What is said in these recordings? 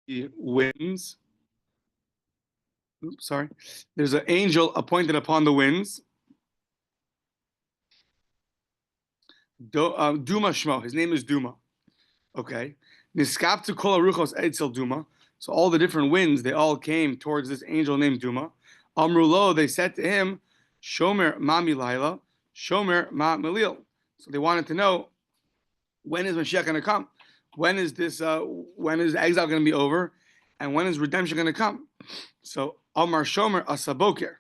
the winds. Oops, sorry. There's an angel appointed upon the winds. Duma Shmo. His name is Duma. Okay. Niskaptu kol aruchos etzel Duma. So all the different winds, they all came towards this angel named Duma. Amrulo, they said to him, Shomer ma milayla, Shomer ma milil. So they wanted to know, when is Mashiach going to come? When is exile going to be over? And when is redemption going to come? So Amar Shomer Asaboker.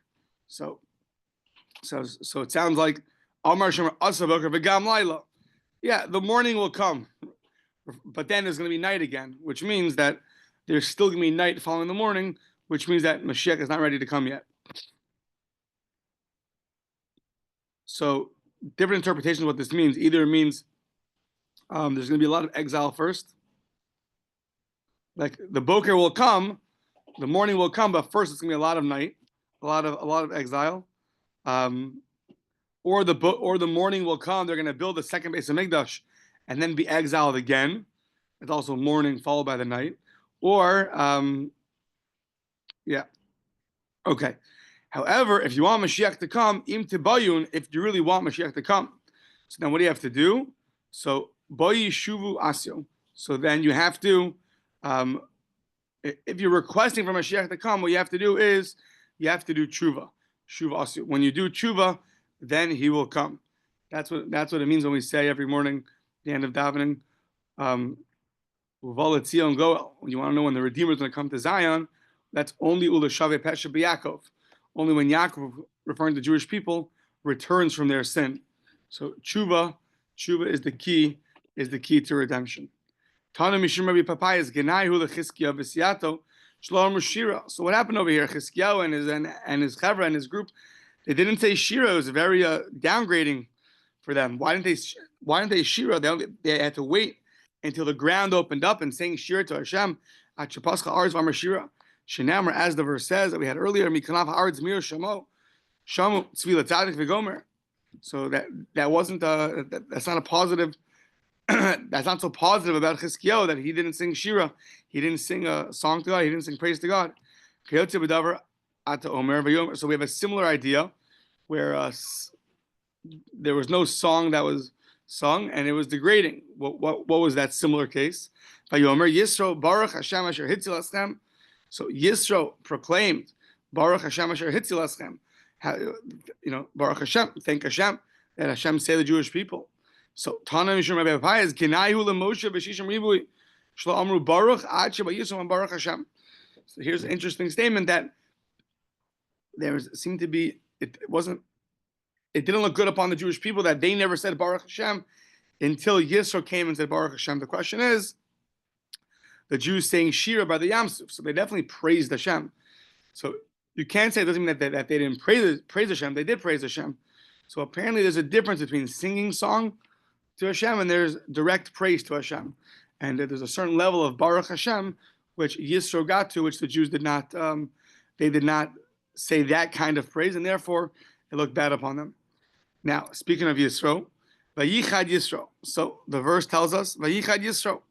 So it sounds like Amar Shomer Asaboker v'gam laila. Yeah, the morning will come, but then there's going to be night again, which means that there's still going to be night following the morning, which means that Mashiach is not ready to come yet. So different interpretations of what this means. Either it means there's going to be a lot of exile first, like the boker will come, the morning will come, but first it's going to be a lot of night, a lot of exile, or the morning will come. They're going to build the second base of Mikdash, and then be exiled again. It's also morning followed by the night, or yeah, okay. However, if you want Mashiach to come, im tibayun, if you really want Mashiach to come, so then what do you have to do? So boyi shuvu asyo. So then you have to, if you're requesting for Mashiach to come, what you have to do is you have to do tshuva, shuva asyo. When you do tshuva, then he will come. That's what it means when we say every morning, the end of davening, uvalet Zion goel. When you want to know when the Redeemer is going to come to Zion, that's only ula shave pesha b'Yaakov. Only when Yaakov, referring to Jewish people, returns from their sin. So tshuva is the key to redemption. Tana mishum Rabbi Papayas genaihu leChiskiyahu v'siyato shlom shira. So what happened over here? Chiskiyahu and his chevra and his group, they didn't say shira. It was very downgrading for them. Why didn't they shira? They had to wait until the ground opened up and saying shira to Hashem. At Shepascha Arz V'Amar Shira. Shenamar, as the verse says that we had earlier, Mikanaf Haaretz Mir Shamo Shamu Tzvila Tzadik V'Gomer. So that wasn't that's not a positive. That's not so positive about Chiskiyahu that he didn't sing Shira, he didn't sing a song to God, he didn't sing praise to God. So we have a similar idea where there was no song that was sung and it was degrading. What was that similar case? Vayomer Yisro Baruch Hashem Asher Hitzil Aschem. So Yisro proclaimed Baruch Hashem Asher Hitzil Aschem. Baruch Hashem, thank Hashem that Hashem saved the Jewish people. So Tana Mishum Rabbi Papayas Genaihu LeMoshe B'Shishim Ribui Shlo Amru Baruch Ad Sheba Yisro Baruch Hashem. So here's an interesting statement that seemed to be it didn't look good upon the Jewish people that they never said Baruch Hashem until Yisro came and said Baruch Hashem. The question is, the Jews saying Shira by the Yamsuf, so they definitely praised Hashem. So you can't say it doesn't mean that they didn't praise Hashem. They did praise Hashem. So apparently there's a difference between singing song to Hashem and there's direct praise to Hashem. And there's a certain level of Baruch Hashem which Yisro got to, which the Jews did not. They did not say that kind of praise, and therefore it looked bad upon them. Now, speaking of Yisro, Vayichad Yisro. So the verse tells us Vayichad Yisro.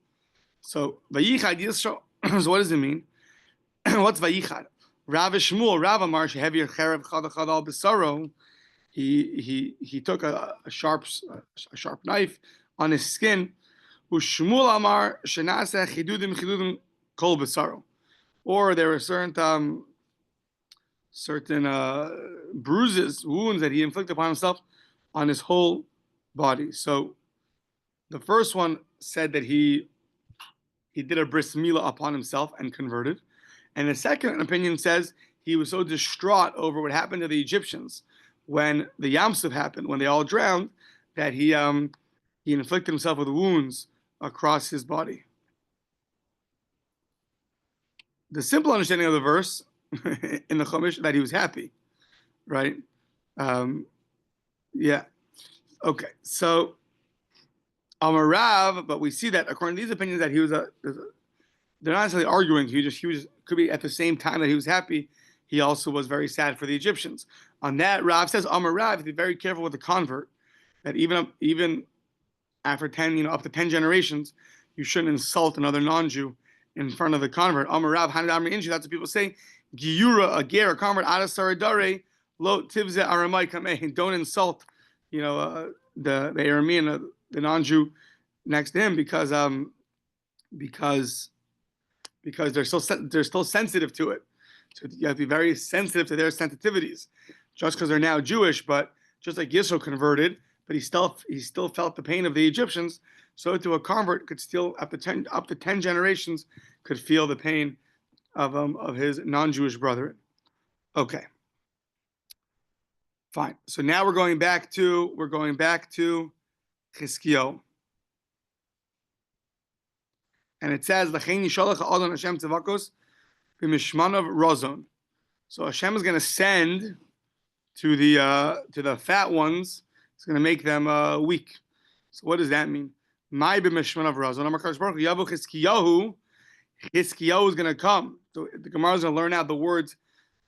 So Vayichad Yisro. So what does it mean? What's Vayichad? Rav Shmuel, Rav Amar Shehevi Cherev Chad Chad Al B'Saro. He took a sharp knife on his skin. Ushmuel Amar Shenaseh Chidudim Kol B'Saro. Or there were certain bruises, wounds that he inflicted upon himself on his whole body. So the first one said that he did a bris milah upon himself and converted. And the second opinion says he was so distraught over what happened to the Egyptians when the Yamsuf happened, when they all drowned, that he inflicted himself with wounds across his body. The simple understanding of the verse in the Chumash that he was happy, right? Yeah. Okay. So Amarav, but we see that according to these opinions that he was they're not necessarily arguing. He was could be at the same time that he was happy. He also was very sad for the Egyptians. On that, Rav says Amarav, be very careful with the convert. That even after 10, up to 10 generations, you shouldn't insult another non-Jew in front of the convert. Amar Rav Hanad Amri Inshi. That's what people say. Giura, a ger, a convert, Adasar Dare, Lo Tivze Aramai Kameh. Don't insult, the Aramean, the non-Jew next to him because they're still sensitive to it. So you have to be very sensitive to their sensitivities. Just because they're now Jewish, but just like Yisro converted, but he still felt the pain of the Egyptians. So to a convert could still up to 10 generations could feel the pain of his non-Jewish brethren. Okay, fine. So now we're going back to Chizkiyahu, and it says L'chein yishalach ha'adon Hashem tzavakos b'mishmanav razon. So Hashem is going to send to the fat ones. It's going to make them weak. So what does that mean? My b'mishmanav razon. Amar Baruch Yavu Chizkiyahu. Chizkiyahu is going to come. So the Gemara is going to learn out the words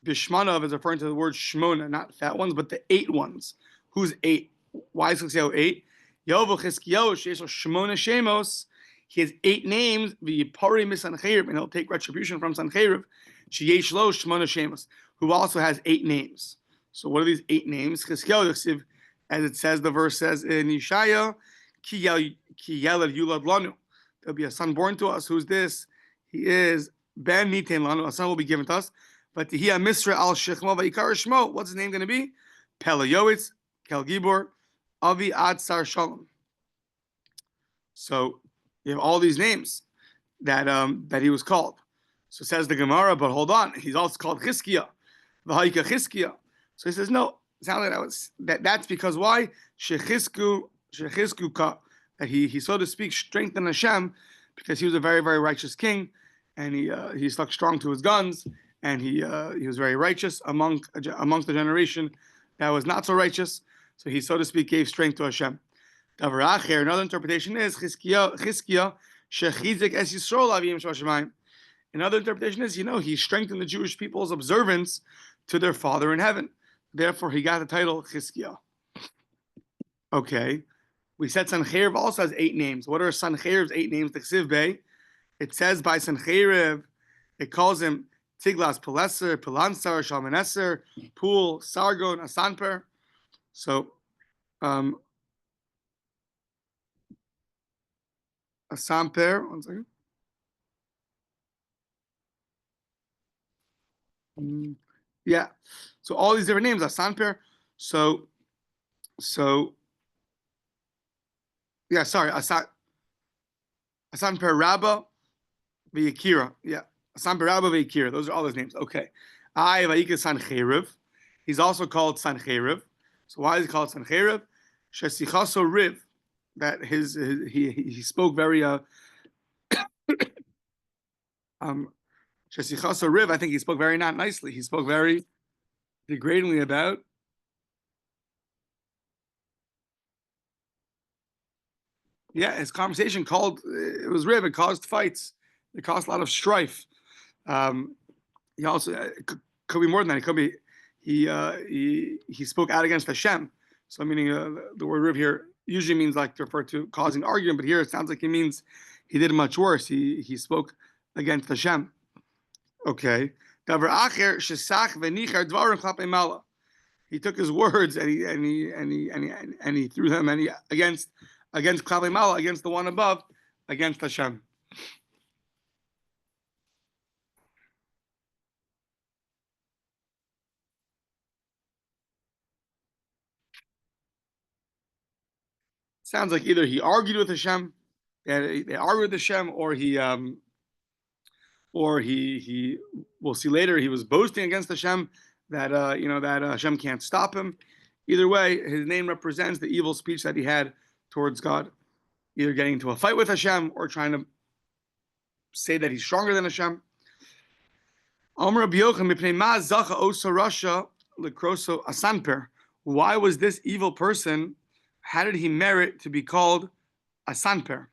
bishmanav is referring to the word shmona, not fat ones, but the 8 ones. Who's 8? Why is Chizkiyahu 8? Yavu Chizkiyahu sheyesh shmona shemos. He has 8 names. V'yipari misancheriv, and he'll take retribution from Sancheriv. Sheyesh lo shmona shemos, who also has 8 names. So what are these 8 names? Chizkiyahu, as it says, the verse says in Yeshaya, Ki yeled yulad lanu. There'll be a son born to us. Who's this? He is Ben Nitain Lanu. A son will be given to us. But Tehiyah Misra al Shechmo Vayikar Shmo. What's his name going to be? Pele Yoetz, Kel Gibor, Avi Ad Sar Shalom. So you have all these names that he was called. So says the Gemara, but hold on, he's also called Chizkiyahu, V'Haika Chizkiyahu. So he says no. It sounds like that's because why? Shechizku ka, that he so to speak strengthened Hashem because he was a very, very righteous king, and he stuck strong to his guns, and he was very righteous amongst the generation that was not so righteous. So he, so to speak, gave strength to Hashem. Another interpretation is Chizkiyahu shechizik es Yisrael avim shashamayim. Another interpretation is, he strengthened the Jewish people's observance to their Father in heaven. Therefore, he got the title Chizkiyahu. Okay. We said Sancheriv also has 8 names. What are Sancheriv's 8 names? The Ksiv Bey. It says by Sancheriv, it calls him Tiglas Pileser, Pilansar, Shalmaneser, Pul, Sargon, Asanper. So, Asanper, one second. Yeah. So all these different names, Asanper. So yeah, sorry, Asanper Rabba V'Yakira. Yeah, Asanper Rabba V'Yakira. Those are all his names. Okay. I Vayika Sancheriv. He's also called Sancheriv. So why is he called Sancheriv? Shesichaso Riv. That he spoke very Shesichaso Riv. I think he spoke very not nicely. He spoke very degradingly about. Yeah, his conversation it was Riv. It caused fights. It caused a lot of strife. He also it could be more than that. It could be he spoke out against Hashem. So meaning the word Riv here usually means like to refer to causing argument, but here it sounds like it means he did much worse. He spoke against Hashem. Okay. He took his words and he threw them against Klapei Mala, against the one above, against Hashem. Sounds like either he argued with Hashem, they argued with Hashem, or he we'll see later, he was boasting against Hashem that that Hashem can't stop him. Either way, his name represents the evil speech that he had towards God, either getting into a fight with Hashem or trying to say that he's stronger than Hashem. Why was this evil person? How did he merit to be called Asanper?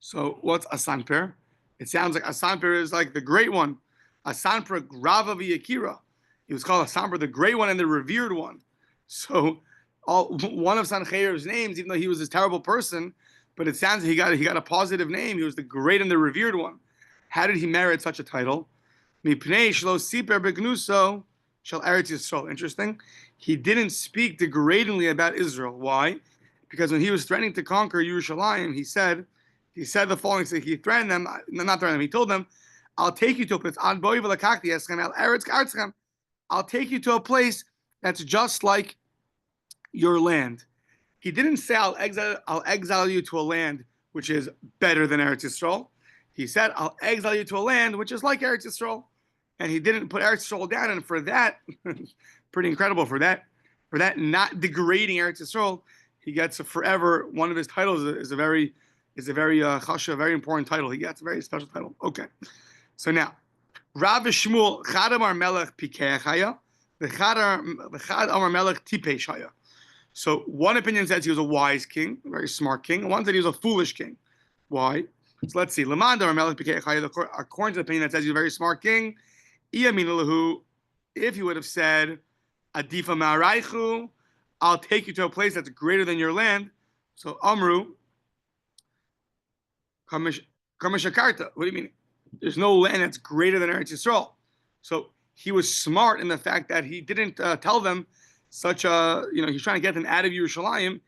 So what's Asanper? It sounds like Asanper is like the great one. Asanper Grava V'Yakira. He was called Asanper, the great one and the revered one. So one of Sancheriv's names, even though he was this terrible person, but it sounds he got a positive name. He was the great and the revered one. How did he merit such a title? Mipnei shelo siper begnuso shel Eretz Yisrael. Interesting. He didn't speak degradingly about Israel. Why? Because when he was threatening to conquer Yerushalayim, he said the following. So he threatened them, not threatened them. He told them, "I'll take you to a place. I'll take you to a place that's just like your land." He didn't say, I'll exile you to a land which is better than Eretz Yisrael. He said, I'll exile you to a land which is like Eretz Yisrael. And he didn't put Eretz Yisrael down. And for that, pretty incredible, for that not degrading Eretz Yisrael, he gets forever, one of his titles is a very chashuv, very important title. He gets a very special title. Okay. So now, Rav Shmuel, Chad Amar Melech Pikeach Haya, the Chad Amar Melech Tipesh Haya. So one opinion says he was a wise king, a very smart king. One said he was a foolish king. Why? So let's see. According to the opinion that says he's a very smart king, if he would have said, Adifa Ma'araichu, I'll take you to a place that's greater than your land. So Amru, Kamashakarta. What do you mean? There's no land that's greater than Eretz Yisrael. So he was smart in the fact that he didn't tell them such a, he's trying to get them out of Yerushalayim.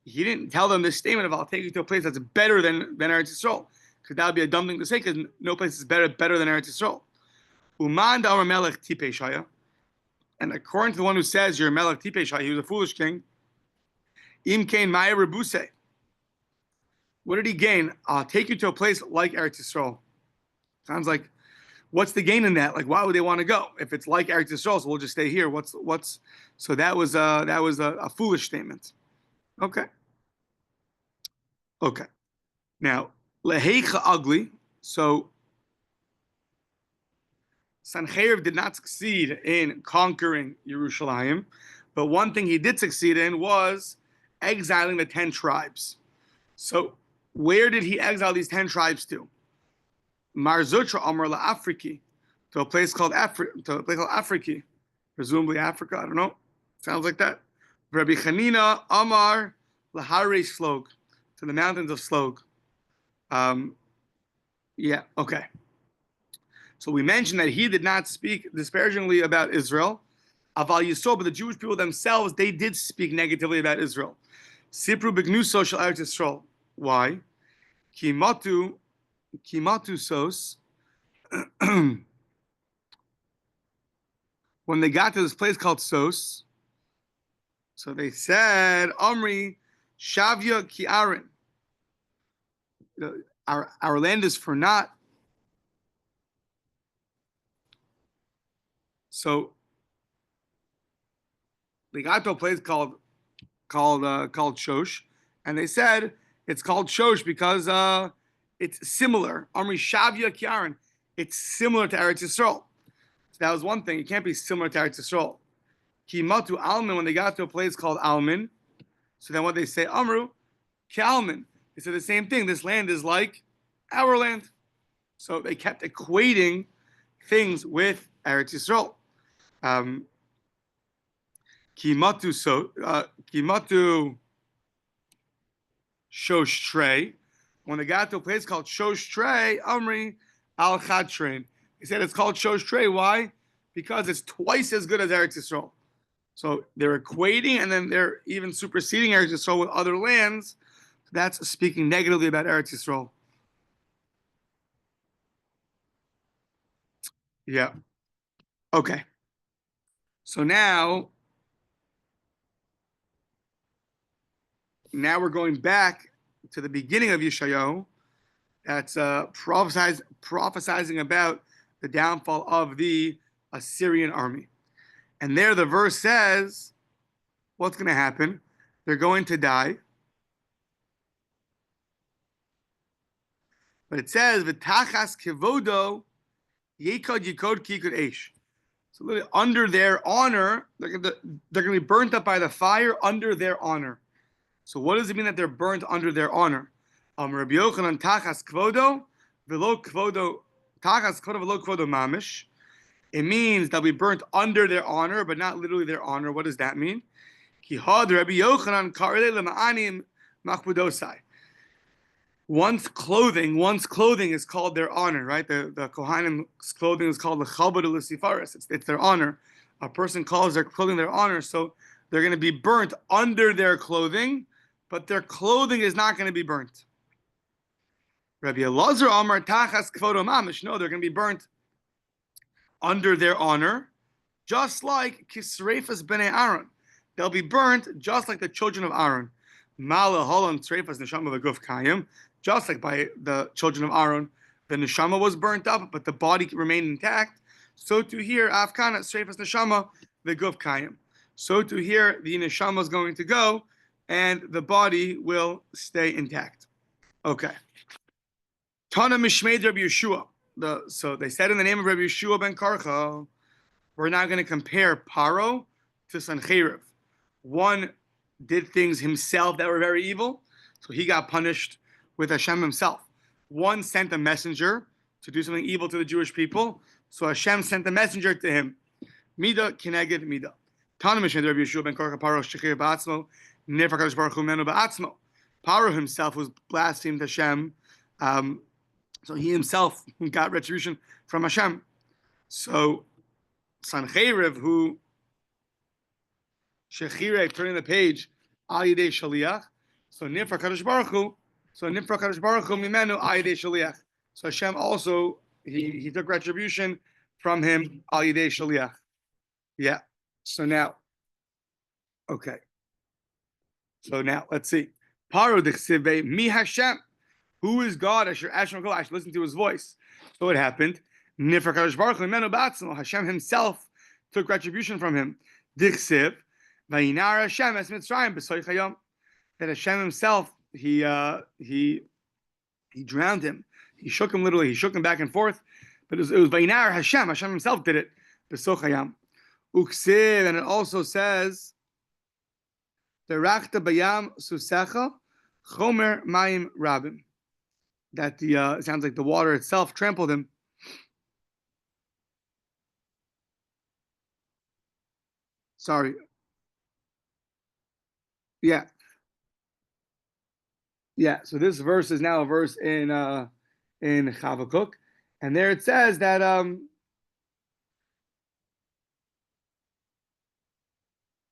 He didn't tell them this statement of, I'll take you to a place that's better than Eretz Yisrael. Because that would be a dumb thing to say, because no place is better than Eretz Yisrael. Uman da'ar melech tipeshaya. And according to the one who says you're a melech tipeshaya, he was a foolish king. Im kain maya rebuse. What did he gain? I'll take you to a place like Eretz Yisrael. Sounds like, what's the gain in that? Like, why would they want to go? If it's like Eretz Yisrael, so we'll just stay here. So that was a foolish statement. Okay. Now, leheicha ugly. So Sanhedrin did not succeed in conquering Yerushalayim, but one thing he did succeed in was exiling the 10 tribes. So where did he exile these 10 tribes to? Marzutra Amar LaAfriki, to a place called Afriki, presumably Africa. I don't know. Sounds like that. Rabbi Chanina Amar LaHare Slog, to the mountains of Slog. Yeah. Okay. So we mentioned that he did not speak disparagingly about Israel. Aval Yisrael, but the Jewish people themselves, they did speak negatively about Israel. Sipru b'gnuso shel Eretz Yisrael. Why? Kimatu sos. When they got to this place called Sos, so they said, Omri Shavya Ki'arin. Our land is for naught. So they got to a place called Shosh, and they said it's called Shosh because it's similar. Amri Shavya Kiaran. It's similar to Eretz Yisrael. So that was one thing. It can't be similar to Eretz Yisrael. Kimatu Almin, when they got to a place called Almin, so then what they say, Amru Ki Almin. They said the same thing. This land is like our land. So they kept equating things with Eretz Yisrael. Kimatu Shoshtrei. When they got to a place called Shoshtrei, Amri Al Chadtrain. He said it's called Shoshtrei. Why? Because it's twice as good as Eretz Yisrael. So they're equating and then they're even superseding Eretz Yisrael with other lands. That's speaking negatively about Eretz Yisrael. Yeah. Okay. So now we're going back to the beginning of Yeshayahu. That's prophesying about the downfall of the Assyrian army. And there the verse says, what's going to happen? They're going to die. But it says, V'tachas kivodo yekod yikod kikod eish. So literally, under their honor, they're going to be burnt up by the fire under their honor. So what does it mean that they're burnt under their honor? Rabbi Yochanan tachas kvodo v'lo kvodo tachas kvodo v'lo kvodo mamish. It means they'll be burnt under their honor, but not literally their honor. What does that mean? Ki had Rabbi Yochanan karele lema'anim machbudosai. One's clothing is called their honor, right? The Kohanim's clothing is called the Chabad Lucifaris. It's their honor. A person calls their clothing their honor, so they're going to be burnt under their clothing, but their clothing is not going to be burnt. Rabbi Elazar Amar Tachas Kvodo Mamish. No, they're going to be burnt under their honor, just like Kisreifas Bnei Aaron. They'll be burnt just like the children of Aaron. Mala Holon Sreifas Neshama V'Guf Kayim. Just like by the children of Aaron, the neshama was burnt up, but the body remained intact. So to here, Afkana Sreifas Neshama V'Guf Kayim. So to here, the neshama is going to go, and the body will stay intact. Okay. Tana Mishmeid Rabbi Yeshua. So they said in the name of Rabbi Yeshua ben Karcha, we're now going to compare Paro to Sanhedrin. One did things himself that were very evil, so he got punished with Hashem himself. One sent a messenger to do something evil to the Jewish people, so Hashem sent a messenger to him. Mida kineged mida. Tana Mishmeid Rabbi Yeshua ben Karcha Paro shechir ba'atzmo nefar kadosh baruch hu menu ba'atzmo. Paro himself was blasphemed Hashem. So he himself got retribution from Hashem. So Sanhedrin, who Shechirek, turning the page, Al Yidei Shaliach. So Nifra Kadosh Baruch Hu. So Nifra Kadosh Baruch Hu Mimenu Al Yidei Shaliach. So Hashem also he took retribution from him Al Yidei Shaliach. Yeah. So now, okay. So now let's see. Paro Dichsive Mi Hashem. Who is God? I should listen to his voice. So what happened? Hashem himself took retribution from him. That Hashem himself, he drowned him. He shook him literally. He shook him back and forth. But it was Vayinar Hashem. Hashem himself did it. And it also says, bayam susecha chomer mayim rabim. That it sounds like the water itself trampled him. Sorry. Yeah. So this verse is now a verse in Chavakuk, and there it says that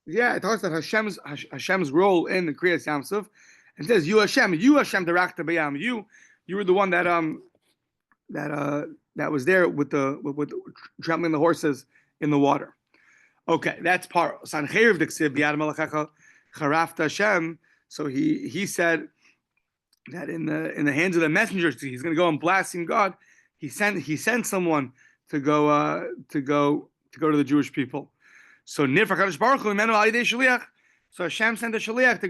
it talks about Hashem's role in the Kriyas Yamsuf, and it says you Hashem Darakta Bayam, you were the one that was there with trampling the horses in the water. Okay, that's Paro. Sanhedrin Diksiv B'Yad Malachecha Charafta Hashem. So he said that in the hands of the messengers, he's going to go and blaspheme God. He sent someone to go to the Jewish people. So Nifra Kadosh Baruch Hu Imenu Al Yidei Shaliach. So Hashem sent a shaliach to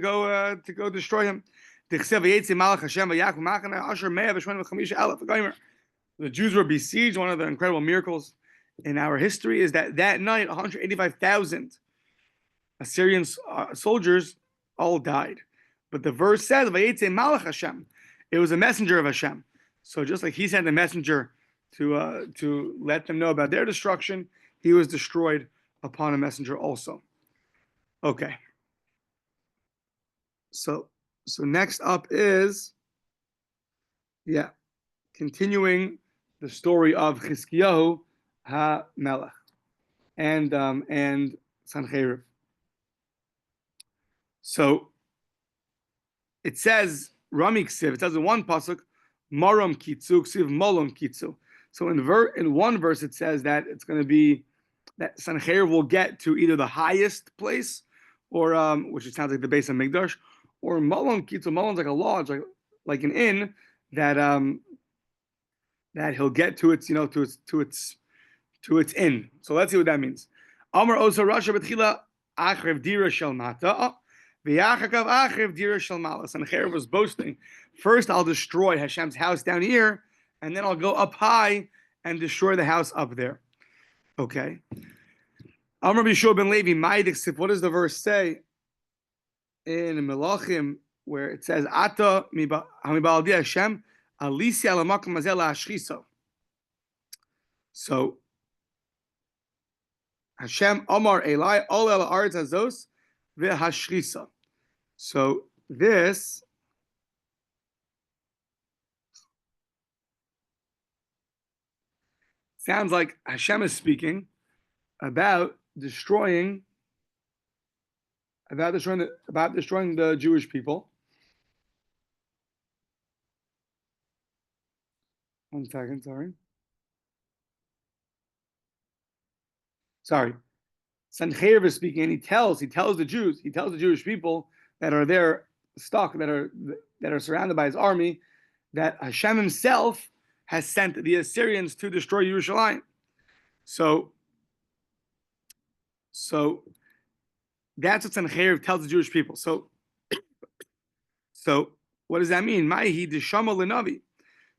go destroy him. The Jews were besieged. One of the incredible miracles in our history is that night 185,000 Assyrian soldiers all died. But the verse says, it was a messenger of Hashem. So just like he sent a messenger to let them know about their destruction, he was destroyed upon a messenger also. Okay. So next up is, continuing the story of Chizkiyahu HaMelech and Sanhedrin. So it says Rami Ksiv. It says in one pasuk, Maram Kitzu Ksiv Molom Kitzu. So in one verse it says that it's going to be that Sanhedrin will get to either the highest place, or which it sounds like the base of Migdash, or Molom Kitzu. Molom's like a lodge, like an inn that he'll get to its inn. So let's see what that means. Amar Osa Rasha Betchila Achrev Dira Shel Mata. Sanhedrin was boasting, first I'll destroy Hashem's house down here, and then I'll go up high and destroy the house up there. Okay. Amar Bishua ben Levi, what does the verse say in Melachim, where it says, Ata hamiba'aldi Hashem, alisi ala makom hazeh la'ashchiso. So, Hashem Amar Elai, ol el haaretz hazos, ve'hashrisa. So this sounds like Hashem is speaking about destroying the Jewish people. One second, sorry. Sanhedrin is speaking, and he tells the Jewish people that are there stuck, that are surrounded by his army, that Hashem himself has sent the Assyrians to destroy Yerushalayim. So that's what Sanhedrin tells the Jewish people. So what does that mean? Ma'hi deshama lenavi.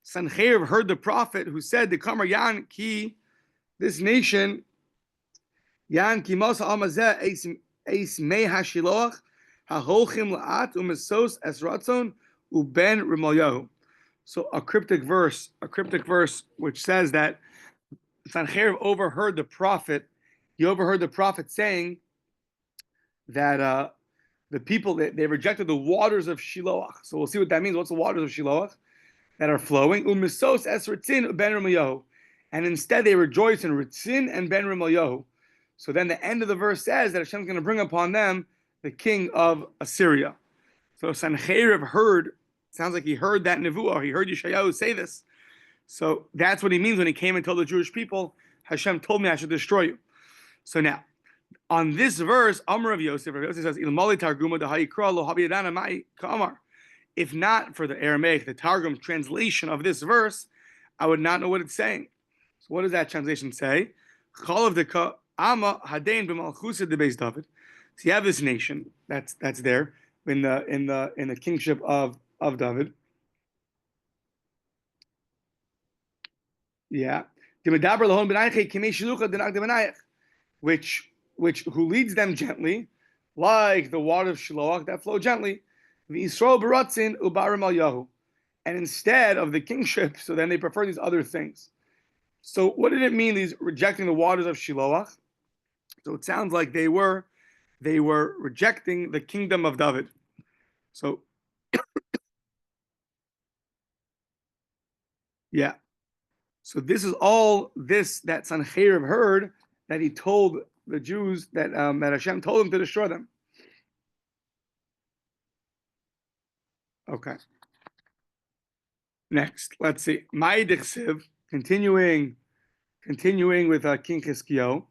Sanhedrin heard the prophet who said, "The Kamar Yan ki, this nation, Yan ki masa amazeh eis mei hashiloach haholchim laat umesos es ratzon uben rimalyahu." So a cryptic verse which says that Sanhedrin overheard the prophet. He overheard the prophet saying that the people they rejected the waters of Shiloach. So we'll see what that means. What's the waters of Shiloach that are flowing? Umisos es ritzin ben rimalyahu, and instead they rejoice in Ritzin and ben rimalyahu. So then the end of the verse says that Hashem is going to bring upon them the king of Assyria. So Sanhedrin sounds like he heard that nevuah. He heard Yeshayahu say this. So that's what he means when he came and told the Jewish people, Hashem told me I should destroy you. So now, on this verse, Amar of Yosef says, "Ilmali targuma dehayikra lo habiyadana mai ka'amar." If not for the Aramaic, the Targum translation of this verse, I would not know what it's saying. So what does that translation say? Chalav deka ama hadein b'malchusa de Beis David. So you have this nation that's there in the kingship of David. Yeah. Which who leads them gently, like the water of Shiloach that flow gently. And instead of the kingship, so then they prefer these other things. So what did it mean, these rejecting the waters of Shiloach? So it sounds like they were rejecting the kingdom of David. So yeah. So this is all that Sanhedrin heard, that he told the Jews that Hashem told him to destroy them. Okay. Next, let's see. Ma'idechsiv, continuing with King Chizkiyahu.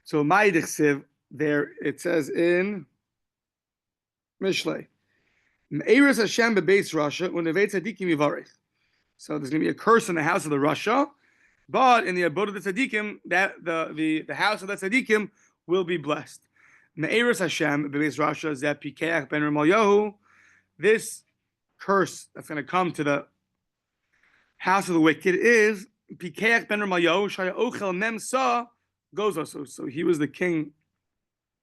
So Ma'idechsiv, there it says in Mishlei, Me'eres Hashem bebeis Rasha u'nevei tzadikim yivarech. So there's going to be a curse in the house of the Rasha, but in the abode of the tzaddikim, that the house of the tzaddikim will be blessed. Me'eres Hashem bebeis Rasha zeh pikeach ben Rimalyahu. This curse that's going to come to the house of the wicked is Pikeach ben Rimalyahu shaya ochel memsa goza. So he was the king.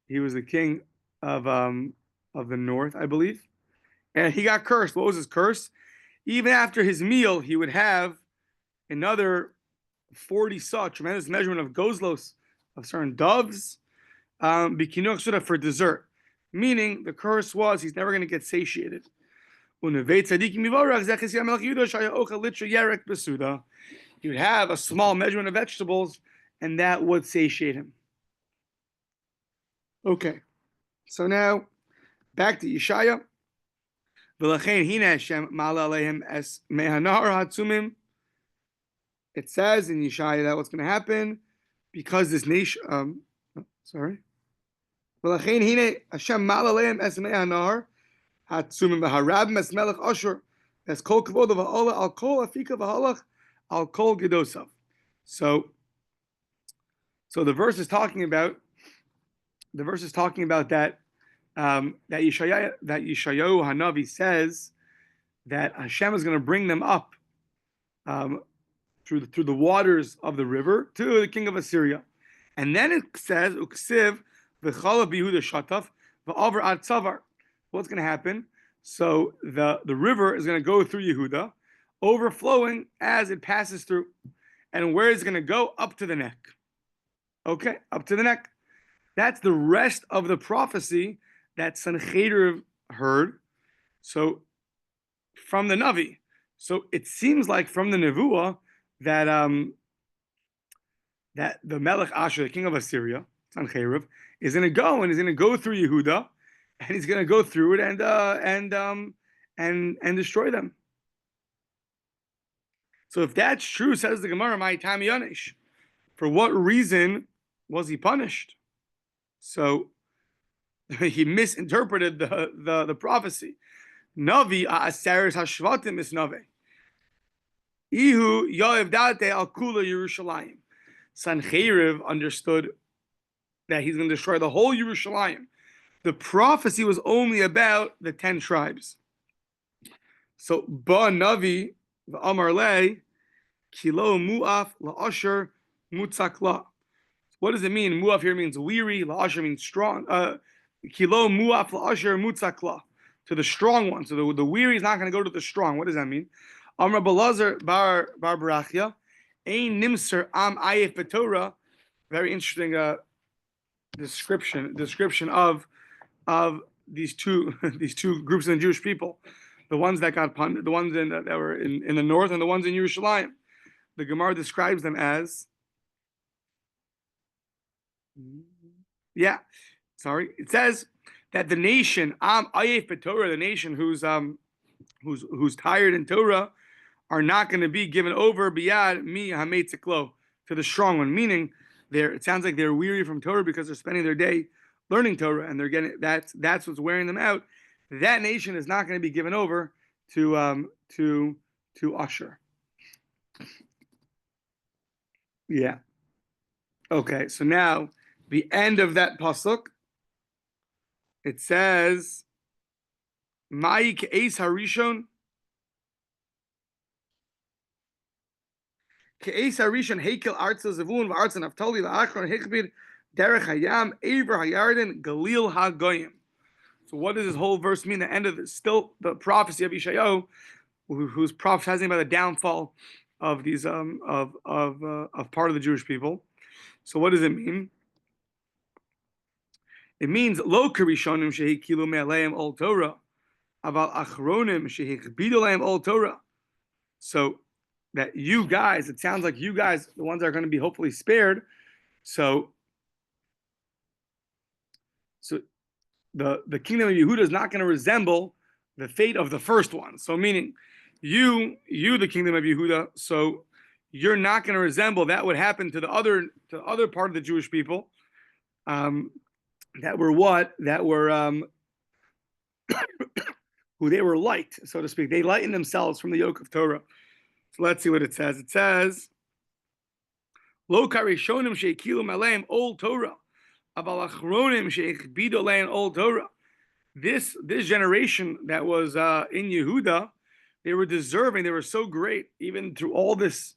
He was the king of the north, I believe, and he got cursed. What was his curse? Even after his meal, he would have another 40 saw, tremendous measurement of gozlos, of certain doves, for dessert. Meaning the curse was he's never going to get satiated. He would have a small measurement of vegetables, and that would satiate him. Okay, so now back to Yeshaya. It says in Yeshaya that what's going to happen because this nation. Sorry. Hatsumim v'harabim es melech Ashur es kol kavod v'hala al kol afika v'halach al kol gedosav. So the verse is talking about that Yeshayahu Hanavi says that Hashem is going to bring them up through the waters of the river to the king of Assyria, and then it says uksiv v'chala bihuda shataf v'avar ad tzavar. What's going to happen? So the river is going to go through Yehuda, overflowing as it passes through. And where is it going to go? Up to the neck. Okay, up to the neck. That's the rest of the prophecy that Sanhedrin heard. So from the Navi. So it seems like from the Nevuah that that the Melech Asher, the king of Assyria, Sanhedrin, is going to go and he's going to go through Yehuda, and he's going to go through it and destroy them. So if that's true, says the Gemara, my time Yanish, for what reason was he punished? So he misinterpreted the prophecy. Navi Aseres Hashvatim is Navi. Ihu Yoav Date Al Kula Yerushalayim. Sancheriv understood that he's going to destroy the whole Yerushalayim. The prophecy was only about the 10 tribes. So Ba Navi Amar Le Kilo Muaf LaAsher Mutzakla. What does it mean? Muaf here means weary. LaAsher means strong. Kilo Muaf LaAsher Mutzakla, to the strong one. So the weary is not going to go to the strong. What does that mean? Amar Belazar Bar Barachia, Ein Nimser Am Ayef Betorah. Very interesting description of these two groups of the Jewish people, the ones that got punished, the ones that were in the north, and the ones in Yerushalayim. The Gemara describes them as, it says that the nation Am Ayef Betorah, the nation who's tired in Torah, are not going to be given over biyad mi hametziklo, to the strong one. Meaning, it sounds like they're weary from Torah because they're spending their day learning Torah, and they're getting that's what's wearing them out. That nation is not going to be given over to Asher. Yeah. Okay. So now the end of that pasuk, it says, "Mai ke'es harishon." Ke'es harishon heikel artza zevun v'artza naftali la'achron hechbir derech hayam ever hayarden galil hagoyim. So what does this whole verse mean? The end of it, still the prophecy of Yeshayahu, who's prophesying about the downfall of these of part of the Jewish people. So what does it mean? It means lo karishonim shehikilu me'aleim ol Torah, aval achronim shehikbidu leim ol Torah. So that you guys, it sounds like you guys, the ones that are going to be hopefully spared. So the kingdom of Yehuda is not going to resemble the fate of the first one. So meaning, you the kingdom of Yehuda, so you're not going to resemble that would happen to the other part of the Jewish people, that were who they were light, so to speak. They lightened themselves from the yoke of Torah. So let's see what it says. It says, Lo karishonim shekilu maleim ol Torah, aval achronim sheichbidu leim ol Torah. This generation that was in Yehuda, they were deserving. They were so great, even through all this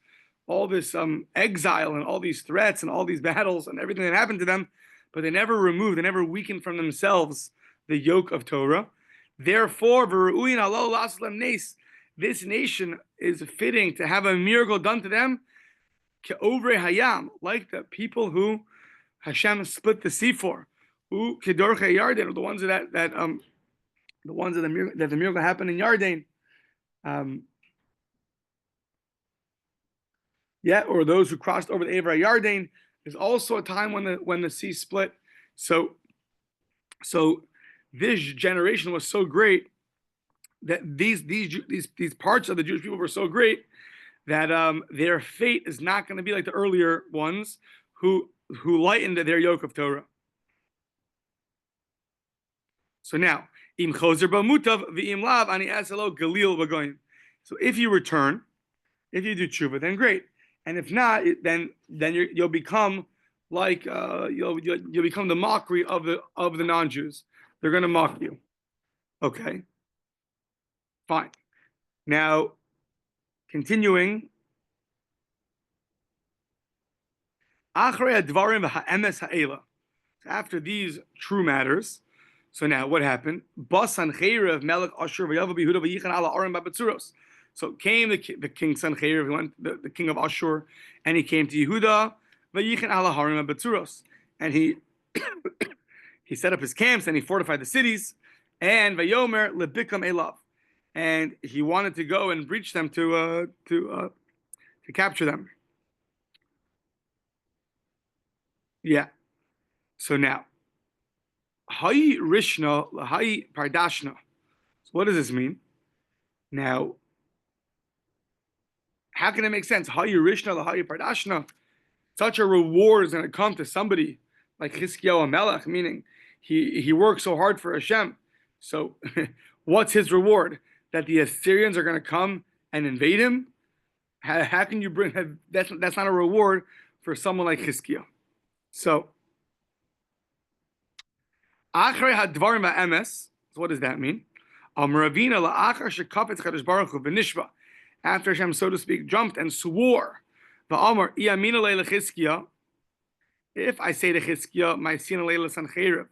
exile and all these threats and all these battles and everything that happened to them. But they never weakened from themselves the yoke of Torah. Therefore, this nation is fitting to have a miracle done to them, like the people who Hashem split the sea for, the ones that the miracle happened in Yarden. Or those who crossed over the Ever Yarden. There's also a time when the sea split. So this generation was so great that these parts of the Jewish people were so great that their fate is not going to be like the earlier ones who lightened their yoke of Torah. So now, im chozer b'mutav v'im lav ani aselo galil v'goyim. So if you return, if you do tshuva, then great. And if not, then you'll become like you'll become the mockery of the non-Jews. They're going to mock you. Okay, fine. Now, continuing. After these true matters, so now what happened? So came the king Sanhedrin, the king of Ashur, and he came to Yehuda, and he he set up his camps and he fortified the cities, and Vayomer lebikam elav, and he wanted to go and breach them to capture them. Yeah. So now, Hayi Rishna, Hayi Pardashna. So what does this mean? Now, how can it make sense? Hayi Rishna, Hayi Pardashna. Such a reward is going to come to somebody like Chizkiyahu Melech, meaning he worked so hard for Hashem. So, what's his reward? That the Assyrians are going to come and invade him? How can you bring that's not a reward for someone like Chizkiyahu? So, Achrei hadvarim ha'emes. So what does that mean? Amravina la'achar shekafetz Kadosh Baruch Hu v'nishba. After Hashem, so to speak, jumped and swore, va'amar iyamina leila Chizkiyahu. If I say to Chizkiyahu, my sina leila Sanhedrin,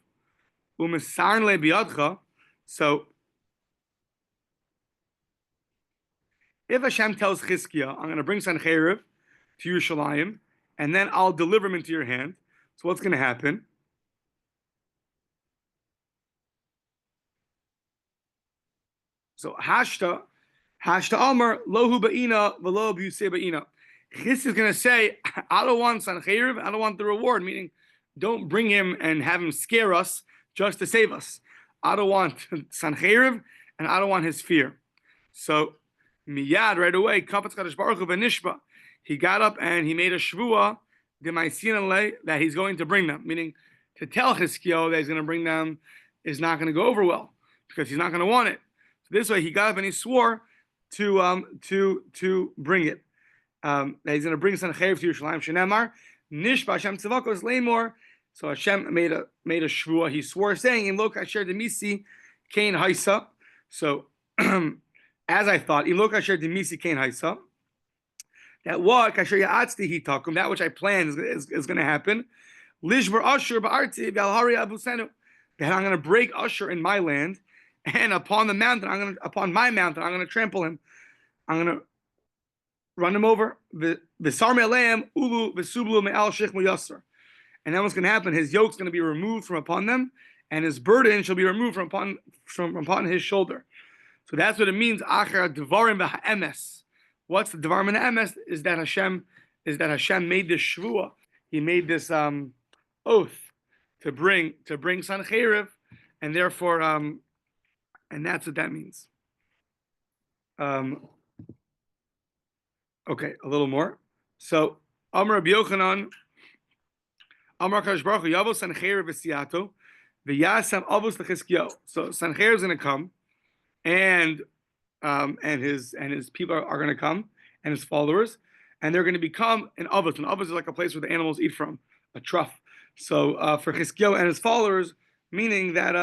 u'misarn le biyadcha. So, if Hashem tells Chizkiyahu, I'm going to bring Sanhedrin to Yerushalayim, and then I'll deliver him into your hand. So what's going to happen? So Hashta Amar Lohu Ba'ina Velo B'Yusei Ba'ina. Chis is going to say, I don't want Sanhedrin, I don't want the reward, meaning don't bring him and have him scare us just to save us. I don't want Sanhedrin, and I don't want his fear. So Miyad, right away, Kapatz Kadosh Baruch Hu v'nishba. He got up and he made a shvua that he's going to bring them, meaning to tell Chizkiyahu that he's going to bring them is not going to go over well because he's not going to want it. So this way, he got up and he swore to bring it. That he's going to bring Sanhedrin to Yerushalayim. Shenemar Nishba Hashem Tzavakos Leimor. So Hashem made a shvua. He swore, saying, "Im lo kasher demisi kain haisa." So as I thought, Im lo kasher demisi kain haisa. That what kasher ya'atzti hitakum, that which I planned is going to happen. Lishbar Asher ba'arti v'alhari abusenu. That I'm going to break Asher in my land. And upon my mountain, I'm going to trample him. I'm going to run him over. And then what's going to happen? His yoke's going to be removed from upon them, and his burden shall be removed from upon his shoulder. So that's what it means. Achar devarim b'ha'emes. What's the devarim b'ha'emes? Is that Hashem made this shvua. He made this oath to bring Sanhedrin, and therefore. And that's what that means. Okay, a little more. So, Amar Rabbi Yochanan, Amar Kadosh Baruch Hu, Yavo Sanhedrin v'siyato, v'yasam avos l'Chizkiyahu. So Sanhedrin is going to come, and his people are going to come, and his followers, and they're going to become an avos. An avos is like a place where the animals eat from, a trough. So for Chizkiyahu and his followers, meaning that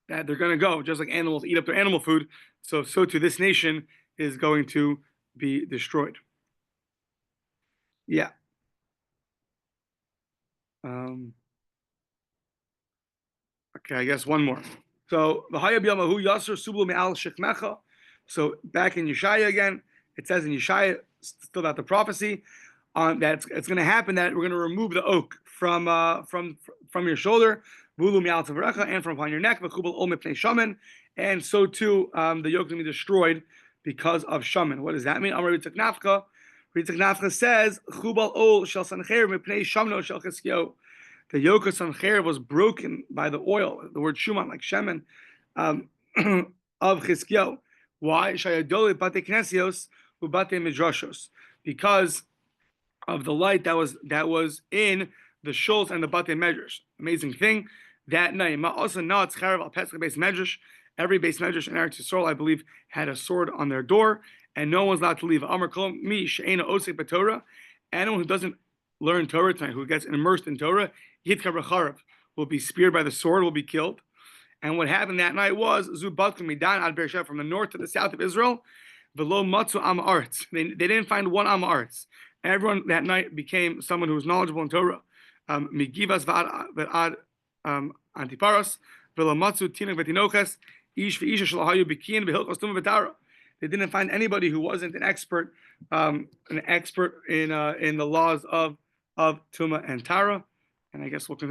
that they're going to go, just like animals eat up their animal food, so too this nation is going to be destroyed. Yeah. Okay, I guess one more. So v'haya b'yamahu yasser sublu me'al shechmecha. So back in Yeshaya again, it says in Yeshaya, still about the prophecy, that it's going to happen that we're going to remove the oak from your shoulder, and from upon your neck, and so too the yoke is going to be destroyed because of shaman. What does that mean? Amar Ritzak Nafcha says, Chubal ol shel Sanhedrin mipnei shamno shel Chizkiyahu. The yoke of Sanhedrin was broken by the oil, the word shuman, like shemen, of Chizkiyahu. Why? Shayadoli bate knesios ubate midrashos, because of the light that was in the shuls and the bate medrash. Amazing thing. That night, also not charav al pesach base medrash. Every base medrash in Eretz Yisrael, I believe, had a sword on their door, and no one's allowed to leave. Amar kol mi she'ena osek b'Torah. Anyone who doesn't learn Torah tonight, who gets immersed in Torah, yitkar b'charav, will be speared by the sword, will be killed. And what happened that night was zu batkum midan ad Beersheba, from the north to the south of Israel, v'lo matzu am arts. They didn't find one am arts. Everyone that night became someone who was knowledgeable in Torah. Migivas v'ad antiparos v'lo matzu tinak v'tinoches ish v'isha shalahayu b'kiyin v'hilchos tumah v'tara. They didn't find anybody who wasn't an expert in the laws of Tumah and Tara. And I guess we'll continue.